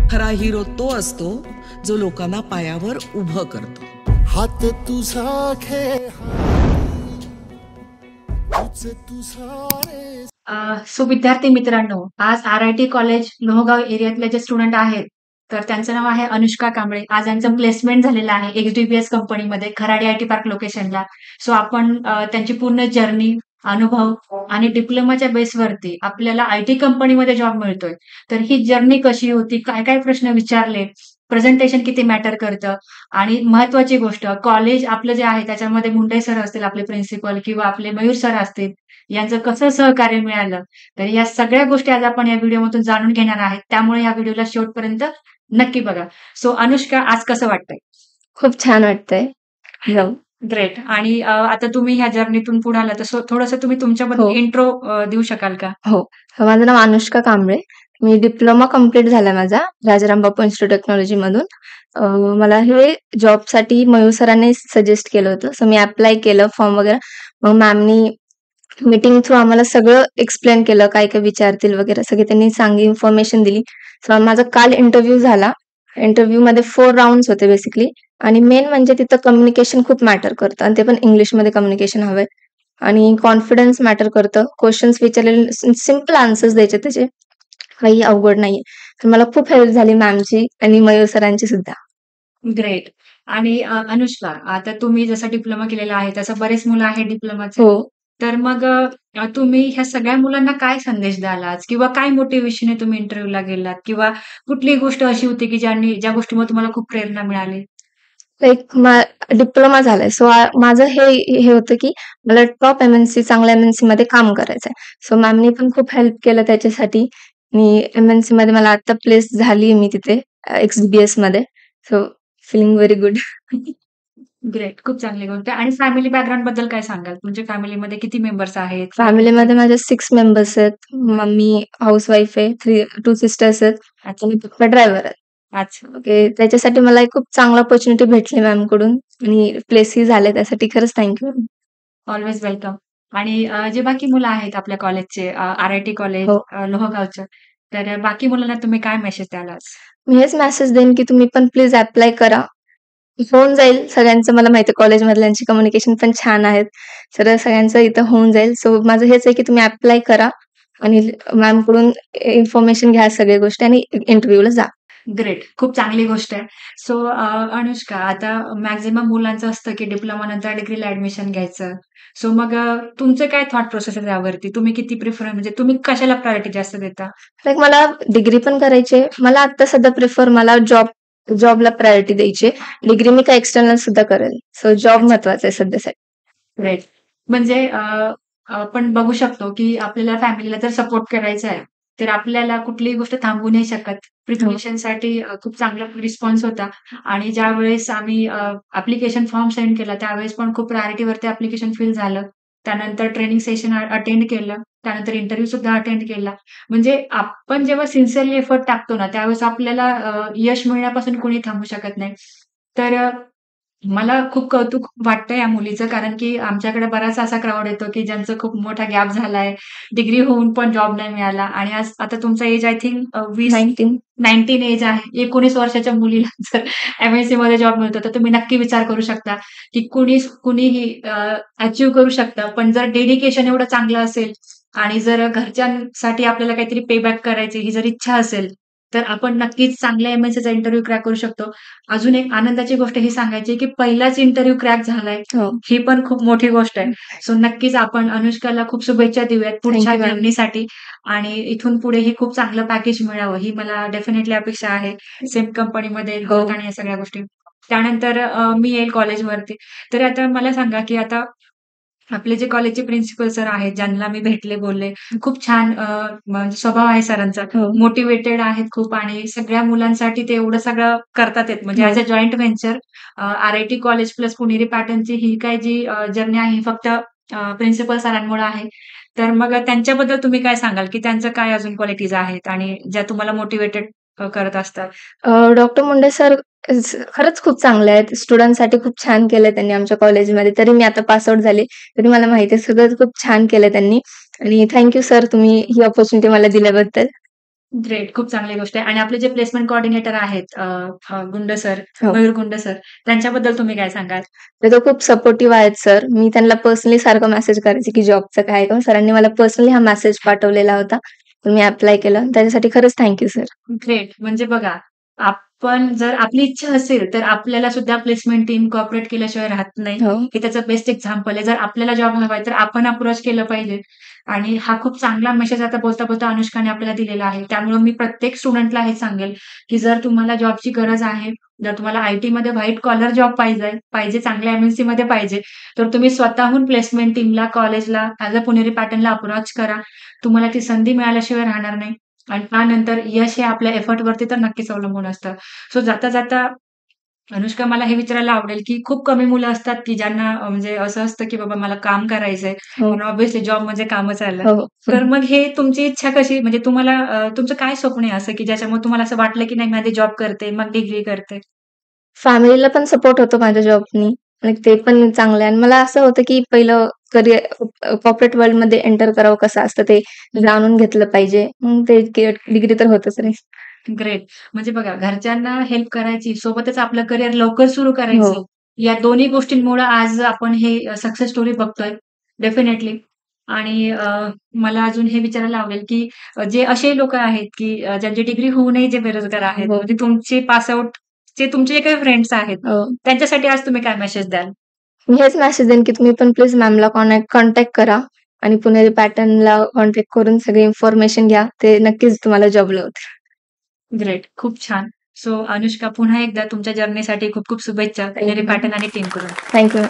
खरा हिरो तो असतो जो लोकांना पायावर उभं करतो. हात तुझा खेळ तुझा रे. सो विद्यार्थी मित्रांनो, आज आर-आय-टी कॉलेज लोहगाव एरियातले जे स्टुडंट आहेत, तर त्यांचं नाव आहे अनुष्का कांबळे. आज यांचं प्लेसमेंट झालेलं आहे एक्स-डी-बी-एस कंपनीमध्ये खराडी आय-टी पार्क लोकेशनला. सो आपण त्यांची पूर्ण जर्नी, अनुभव आणि डिप्लोमाच्या बेसवरती आपल्याला आय-टी कंपनीमध्ये जॉब मिळतोय. तर ही जर्नी कशी होती, काय-काय प्रश्न विचारले, प्रेझेंटेशन किती मॅटर करतं आणि महत्त्वाची गोष्ट कॉलेज आपलं जे आहे त्याच्यामध्ये मुंडे सर असतील आपले प्रिन्सिपल किंवा आपले मयूर सर असतील, यांचं कसं सहकार्य मिळालं. तर या सगळ्या गोष्टी आज आपण या व्हिडिओमधून जाणून घेणार आहेत. त्यामुळे या व्हिडिओला शेवटपर्यंत नक्की बघा. सो अनुष्का, आज कसं वाटतंय? खूप छान वाटतंय. हो. ग्रेट. आणि आता तुम्ही ह्या जर्नीतून पुढे आलात, तर थोडंसं तुम्ही तुमच्याबद्दल हो. इंट्रो देऊ शकाल का? हो. माझं नाव अनुष्का कांबळे. मी डिप्लोमा कंप्लीट झालाय माझा Rajaram Bapu institute of technology मधून. मला हे जॉबसाठी मयूर सरांनी सजेस्ट केलं होतं. सो मी अप्लाय केलं फॉर्म वगैरे. मग मॅमनी मीटिंग थ्रू आम्हाला सगळं एक्सप्लेन केलं, काय-काय विचारतील वगैरे सगळी त्यांनी चांगली इन्फॉर्मेशन दिली. सो माझा काल इंटरव्ह्यू झाला. इंटरव्ह्यूमध्ये 4 राउंड्स होते बेसिकली आणि मेन म्हणजे तिथं कम्युनिकेशन खूप मॅटर करतं आणि ते पण इंग्लिशमध्ये कम्युनिकेशन हवंय आणि कॉन्फिडन्स मॅटर करतं. क्वेशन्स विचारलेले सिंपल आन्सर्स द्यायचे त्याचे, काही अवघड नाहीये. तर मला खूप हेल्प झाली मॅमची आणि मयूर सरांची सुद्धा. ग्रेट. आणि अनुष्का, आता तुम्ही जसा डिप्लोमा केलेला आहे, तसं बरेच मुलं आहेत डिप्लोमाचे. हो. तर मग तुम्ही ह्या सगळ्या मुलांना काय संदेश द्याल आज? किंवा काय मोटिव्हेशनने तुम्ही इंटरव्ह्यूला गेलात? किंवा कुठली गोष्ट अशी होती की ज्या गोष्टीमुळे तुम्हाला खूप प्रेरणा मिळाली? लाइक डिप्लोमा झालाय. सो माझं हे हे होतं की मला टॉप एम-एन-सी, चांगल्या एम-एन-सी मध्ये काम करायचंय. सो मॅमनी पण खूप हेल्प केलं त्याच्यासाठी आणि एम-एन-सी मध्ये मला आता प्लेस झाली मी तिथे एक्स-डी-बी-एस मध्ये. So feeling very good. Great. खूप चांगली गोष्ट आहे. आणि फॅमिली बॅकग्राऊंड बद्दल काय सांगाल? तुमच्या फॅमिलीमध्ये किती मेंबर्स आहेत? फॅमिलीमध्ये माझे 6 मेंबर्स आहेत. मम्मी हाउसवाईफ आहे. 2 सिस्टर्स आहेत अच्छा. आणि पप्पा ड्रायव्हर आहेत. अच्छा. ओके. त्याच्यासाठी मला एक खूप चांगला अपॉर्च्युनिटी भेटली मॅमकडून आणि प्लेसही झाले त्यासाठी खरंच थँक यू. Always welcome. आणि जे बाकी मुलं आहेत आपल्या कॉलेजचे, आर-आय-टी कॉलेज हो. लोहगावचं, तर बाकी मुलांना तुम्ही काय मेसेज द्याल आज? मी हेच मेसेज देईन की तुम्ही पण प्लीज अप्लाय करा. होऊन जाईल सगळ्यांचं. मला माहिती आहे कॉलेजमधल्यांची कम्युनिकेशन पण छान आहेत. सगळ्यांचं इथं होऊन जाईल. सो माझं हेच आहे की तुम्ही अप्लाय करा आणि मॅमकडून इन्फॉर्मेशन घ्या सगळ्या गोष्टी आणि इंटरव्ह्यूला जा. ग्रेट. खूप चांगली गोष्ट आहे. सो अनुष्का, आता मॅक्सिमम मुलांचं असतं की डिप्लोमा नंतर डिग्रीला ॲडमिशन घ्यायचं. सो मग तुमचं काय थॉट प्रोसेस आहे यावरती? तुम्ही किती प्रिफर, म्हणजे तुम्ही कशाला प्रायोरिटी जास्त देता? लाइक मला डिग्री पण करायची आहे. मला आता सध्या प्रिफर मला जॉबला प्रायोरिटी द्यायची आहे. डिग्री मी काय एक्सटर्नल सुद्धा करेल. सो जॉब अच्छा. महत्वाचा आहे सध्यासाठी. ग्रेट. म्हणजे आपण बघू शकतो की आपल्याला फॅमिलीला जर सपोर्ट करायचा आहे, तर आपल्याला कुठलीही गोष्ट थांबवू नाही शकत. हो. प्रिपरेशनसाठी खूप चांगला रिस्पॉन्स होता. आणि ज्यावेळेस आम्ही ॲप्लिकेशन फॉर्म सेंड केला, त्यावेळेस पण खूप प्रायोरिटीवरती ॲप्लिकेशन फिल झालं. त्यानंतर ट्रेनिंग सेशन अटेंड केलं. त्यानंतर इंटरव्ह्यू सुद्धा अटेंड केला. म्हणजे आपण जेव्हा सिन्सिअरली एफर्ट टाकतो ना, त्यावेळेस आपल्याला यश मिळण्यापासून कोणी थांबवू शकत नाही. तर मला खूप कौतुक वाटतं या मुलीचं, कारण की आमच्याकडे बराचसा असा क्राउड येतो, की ज्यांचं खूप मोठा गॅप झालाय. डिग्री होऊन पण जॉब नाही मिळाला आणि आज आता तुमचं एज आय थिंक 19 एज आहे. 19 वर्षाच्या मुलीला जर एम-एन-सीमध्ये जॉब मिळतो, तर तुम्ही नक्की विचार करू शकता, की कुणीही अचीव्ह करू शकतं. पण जर डेडिकेशन एवढं चांगलं असेल आणि जर घरच्यांसाठी आपल्याला काहीतरी पे बॅक करायची ही जर इच्छा असेल, तर आपण नक्कीच चांगल्या एम-एन-सीचा इंटरव्ह्यू क्रॅक करू शकतो. अजून एक आनंदाची गोष्ट ही सांगायची आहे, की पहिलाच इंटरव्ह्यू क्रॅक झालाय. हो. ही पण खूप मोठी गोष्ट आहे. सो नक्कीच आपण अनुष्काला खूप शुभेच्छा देऊयात पुढच्या थँक यू मॅम. जर्नीसाठी आणि इथून पुढेही खूप चांगलं पॅकेज मिळावं, ही मला डेफिनेटली अपेक्षा आहे. सेम कंपनीमध्ये हो. आणि या सगळ्या गोष्टी. त्यानंतर मी येईल कॉलेजवरती. तर आता मला सांगा, की आता आपले जे कॉलेजचे प्रिन्सिपल सर आहेत, ज्यांना मी भेटले, बोलले, खूप छान म्हणजे स्वभाव आहे सरांचा. हो. मोटिव्हेटेड आहेत खूप आणि सगळ्या मुलांसाठी ते एवढं सगळं करतात आहेत. म्हणजे हो. As a joint venture RIT college plus पुणेरी पॅटर्नची ही काय जी जर्नी आहे, ही फक्त प्रिन्सिपल सरांमुळे आहे. तर मग त्यांच्याबद्दल तुम्ही काय सांगाल, की त्यांच्या काय अजून क्वालिटीज आहेत आणि ज्या तुम्हाला मोटिव्हेटेड करत असतात? डॉक्टर मुंडे सर खरंच खूप चांगले आहेत. स्टुडंटसाठी खूप छान केलंय त्यांनी आमच्या कॉलेजमध्ये. तरी मी आता पास आउट झाले. तरी मला माहिती आहे सगळं खूप छान केलंय त्यांनी आणि थँक यू सर तुम्ही ही अपॉर्च्युनिटी मला दिल्याबद्दल. ग्रेट. खूप चांगली गोष्ट आहे. आणि आपले जे प्लेसमेंट कोऑर्डिनेटर आहेत गुंड सर, हो. मयूर गुंड सर, त्यांच्याबद्दल तुम्ही काय सांगाल? ते तर खूप सपोर्टिव्ह आहेत सर. मी त्यांना पर्सनली सारखं मेसेज करायचे, की जॉबचं काय आहे का? सरांनी मला पर्सनली हा मेसेज पाठवलेला होता. तर मी अप्लाय केलं. त्याच्यासाठी खरंच थँक यू सर. ग्रेट. म्हणजे बघा, आपण जर आपली इच्छा असेल, तर आपल्याला सुद्धा प्लेसमेंट टीम कोऑपरेट केल्याशिवाय राहत नाही. हो. हे त्याचं बेस्ट एक्झाम्पल आहे. जर आपल्याला जॉब हवा आहे, तर आपण अप्रोच केलं पाहिजे. आणि हा खूप चांगला मेसेज आता बोलता-बोलता अनुष्काने आपल्याला दिलेला आहे. त्यामुळे मी प्रत्येक स्टुडंटला हे सांगेल, की जर तुम्हाला जॉबची गरज आहे, जर तुम्हाला आय-टीमध्ये व्हाईट कॉलर जॉब पाहिजे, चांगल्या एम-एन-सीमध्ये पाहिजे, तर तुम्ही स्वतःहून प्लेसमेंट टीमला, कॉलेजला, ॲज अ पुणेरी पॅटर्नला अप्रोच करा. तुम्हाला ती संधी मिळाल्याशिवाय राहणार नाही. आणि त्यानंतर यश हे आपल्या एफर्टवरती तर नक्कीच अवलंबून असतं. सो जाता-जाता अनुष्का, मला हे विचारायला आवडेल, की खूप कमी मुलं असतात, की ज्यांना म्हणजे असं असतं, की बाबा मला काम करायचंय. हो. कारण ऑब्व्हियसली जॉब म्हणजे कामच आलं. हो, हो. तर मग हे तुमची इच्छा कशी, म्हणजे तुम्हाला तुमचं काय स्वप्न आहे असं, की ज्याच्यामुळे तुम्हाला असं वाटलं, की नाही, मी आधी जॉब करते, मग डिग्री करते? फॅमिलीला पण सपोर्ट होतो माझ्या जॉबनी आणि ते पण चांगलं आहे आणि मला असं होतं, की पहिलं कॉर्पोरेट वर्ल्डमध्ये एंटर करावं कसं असतं ते जाणून घेतलं पाहिजे. मग ते डिग्री तर होतच नाही. ग्रेट. म्हणजे बघा, घरच्यांना हेल्प करायची, सोबतच आपलं करिअर लवकर सुरू हो. करायचं. या दोन्ही गोष्टींमुळं आज आपण हे सक्सेस स्टोरी बघतोय. डेफिनेटली. आणि मला अजून हे विचारायला आवडेल, की जे असे लोकं आहेत, की ज्यांची डिग्री होऊनही जे बेरोजगार आहेत, हो. म्हणजे तुमचे पास तुमचे जे काही फ्रेंड्स आहेत, हो. त्यांच्यासाठी आज तुम्ही काय मेसेज द्याल? मी हेच मेसेज देईन, की तुम्ही पण प्लीज मॅमला कॉन्टॅक्ट करा आणि पुणेरी पॅटर्नला कॉन्टॅक्ट करून सगळी इन्फॉर्मेशन घ्या. ते नक्कीच तुम्हाला जॉब लावतील. ग्रेट. खूप छान. सो अनुष्का, पुन्हा एकदा तुमच्या जर्नीसाठी खूप खूप शुभेच्छा पुणेरी पॅटर्न आणि टीमकडून. Thank you.